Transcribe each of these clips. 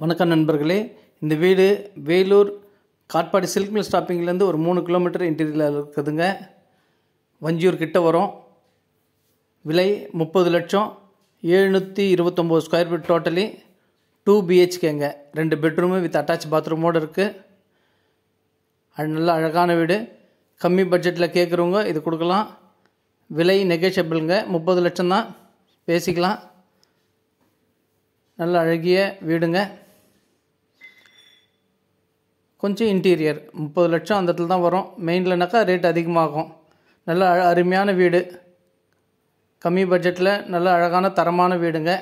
வணக்கம் நண்பர்களே. இந்த வீடு வேலூர் காட்பாடி சில்க் மில் ஸ்டாப்பிங்லேருந்து ஒரு 3 கிலோமீட்டர் இன்டீரியரில் இருக்குதுங்க. வஞ்சியூர் கிட்ட வரும். விலை 30 லட்சம், 729 ஸ்கொயர் ஃபீட், டோட்டலி 2 BHKங்க. 2 பெட்ரூமு வித் அட்டாச் பாத்ரூமோடு இருக்குது. அது நல்ல அழகான வீடு. கம்மி பட்ஜெட்டில் கேட்குறவங்க இது கொடுக்கலாம். விலை நெகோஷியபிளுங்க. 30 லட்சம் தான், பேசிக்கலாம். நல்ல அழகிய வீடுங்க. கொஞ்சம் இன்டீரியர் 30 லட்சம் அந்த இடத்துல தான் வரும். மெயின்லனாக்கா ரேட் அதிகமாகும். நல்ல அருமையான வீடு, கம்மி பட்ஜெட்டில் நல்ல அழகான தரமான வீடுங்க.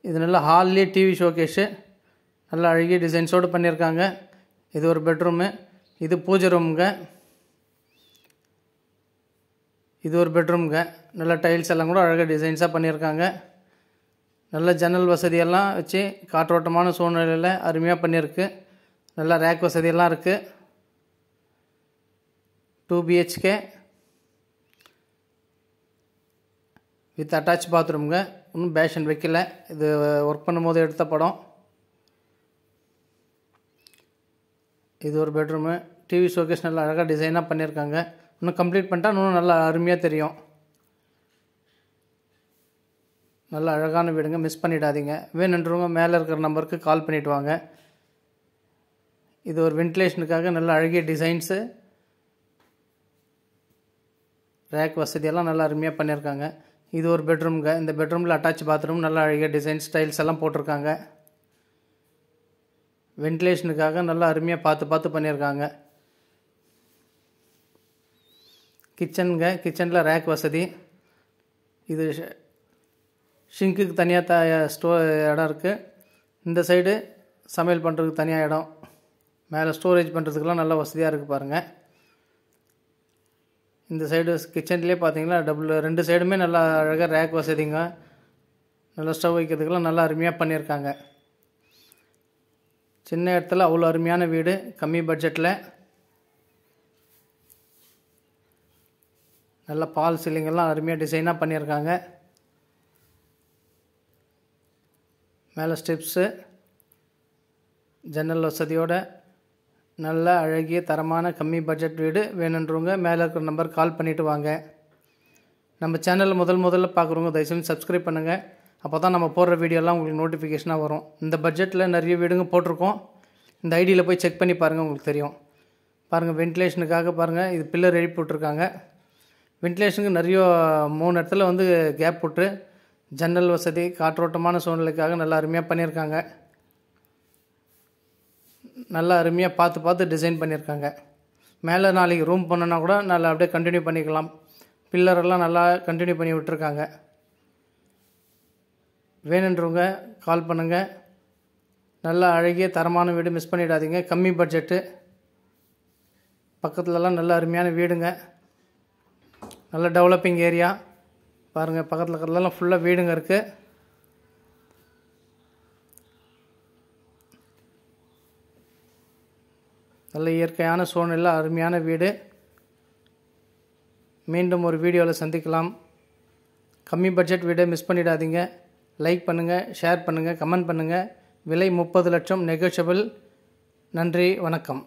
இது நல்ல ஹால்லேயே டிவி ஷோகேஷு, நல்ல அழகிய டிசைன்ஸோடு பண்ணியிருக்காங்க. இது ஒரு பெட்ரூமு. இது பூஜை ரூமுங்க. இது ஒரு பெட்ரூமுங்க. நல்ல டைல்ஸ் எல்லாம் கூட அழகாக டிசைன்ஸாக பண்ணியிருக்காங்க. நல்ல ஜன்னல் வசதியெல்லாம் வச்சு காற்றோட்டமான சூழ்நிலையில் அருமையாக பண்ணியிருக்கு. நல்ல ரேக் வசதியெல்லாம் இருக்குது. 2 BHK வித் அட்டாச் பாத்ரூமுங்க. இன்னும் பேஷன் வைக்கல. இது ஒர்க் பண்ணும்போது எடுத்த படம். இது ஒரு பெட்ரூமு. டிவி ஷோகேஸ் நல்லா அழகாக டிசைனாக பண்ணியிருக்காங்க. இன்னும் கம்ப்ளீட் பண்ணிட்டா இன்னும் நல்லா அருமையாக தெரியும். நல்ல அழகான வீடுங்க, மிஸ் பண்ணிடாதீங்க. வேணுன்றவங்க மேலே இருக்கிற நம்பருக்கு கால் பண்ணிவிட்டு வாங்க. இது ஒரு வென்டிலேஷனுக்காக நல்ல அழகிய டிசைன்ஸு, ரேக் வசதியெல்லாம் நல்லா அருமையாக பண்ணியிருக்காங்க. இது ஒரு பெட்ரூமுங்க. இந்த பெட்ரூமில் அட்டாச் பாத்ரூம், நல்ல அழகிய டிசைன் ஸ்டைல்ஸ் எல்லாம் போட்டிருக்காங்க. வென்டிலேஷனுக்காக நல்லா அருமையாக பார்த்து பண்ணியிருக்காங்க. கிச்சனுங்க. கிச்சனில் ரேக் வசதி. இது ஷிங்க்குக்கு தனியாக இடம் இருக்குது. இந்த சைடு சமையல் பண்ணுறதுக்கு தனியாக இடம். மேலே ஸ்டோரேஜ் பண்ணுறதுக்கெலாம் நல்ல வசதியாக இருக்குது பாருங்கள். இந்த சைடு கிச்சன்லேயே பார்த்தீங்கன்னா 2 சைடுமே நல்லா அழகாக ரேக் வசதிங்க. நல்லா ஸ்டவ் வைக்கிறதுக்கெலாம் நல்லா அருமையாக பண்ணியிருக்காங்க. சின்ன இடத்துல அவ்வளோ அருமையான வீடு, கம்மி பட்ஜெட்டில். நல்ல பால் சீலிங்கெல்லாம் அருமையாக டிசைனாக பண்ணியிருக்காங்க. மேலே ஸ்டெப்ஸு, ஜன்னல் வசதியோட நல்ல அழகிய தரமான கம்மி பட்ஜெட் வீடு. வேணுன்றவங்க மேலே இருக்கிற நம்பர் கால் பண்ணிவிட்டு வாங்க. நம்ம சேனலில் முதல்ல பார்க்குறவங்க தயவுசெய்து சப்ஸ்கிரைப் பண்ணுங்கள். அப்போ தான் நம்ம போடுற வீடியோலாம் உங்களுக்கு நோட்டிஃபிகேஷனாக வரும். இந்த பட்ஜெட்டில் நிறைய வீடுங்க போட்டிருக்கோம். இந்த ஐடியில் போய் செக் பண்ணி பாருங்கள், உங்களுக்கு தெரியும். பாருங்கள், வென்டிலேஷனுக்காக பாருங்கள், இது பில்லர் எழுப்பி விட்ருக்காங்க. வென்டிலேஷனுக்கு நிறைய 3 இடத்துல கேப் விட்டு ஜன்னல் வசதி, காற்றோட்டமான சூழ்நிலைக்காக நல்லா அருமையாக பண்ணியிருக்காங்க. நல்லா அருமையாக பார்த்து டிசைன் பண்ணியிருக்காங்க. மேலே நாளைக்கு ரூம் பண்ணோன்னா கூட நல்லா அப்படியே கண்டினியூ பண்ணிக்கலாம். பில்லரெல்லாம் நல்லா கண்டினியூ பண்ணி விட்டுருக்காங்க. வேணுன்றவங்க கால் பண்ணுங்கள். நல்லா அழகிய தரமான வீடு, மிஸ் பண்ணிடாதீங்க. கம்மி பட்ஜெட்டு, பக்கத்துலலாம் நல்ல அருமையான வீடுங்க. நல்ல டெவலப்பிங் ஏரியா பாருங்கள். பக்கத்தில் இருக்கிறதெல்லாம் ஃபுல்லாக வீடுங்க இருக்குது. நல்ல இயற்கையான சூழ்நிலை, அருமையான வீடு. மீண்டும் ஒரு வீடியோவில் சந்திக்கலாம். கம்மி பட்ஜெட் வீடை மிஸ் பண்ணிடாதீங்க. லைக் பண்ணுங்கள், ஷேர் பண்ணுங்கள், கமெண்ட் பண்ணுங்கள். விலை 30 லட்சம், நெகோஷியபிள். நன்றி, வணக்கம்.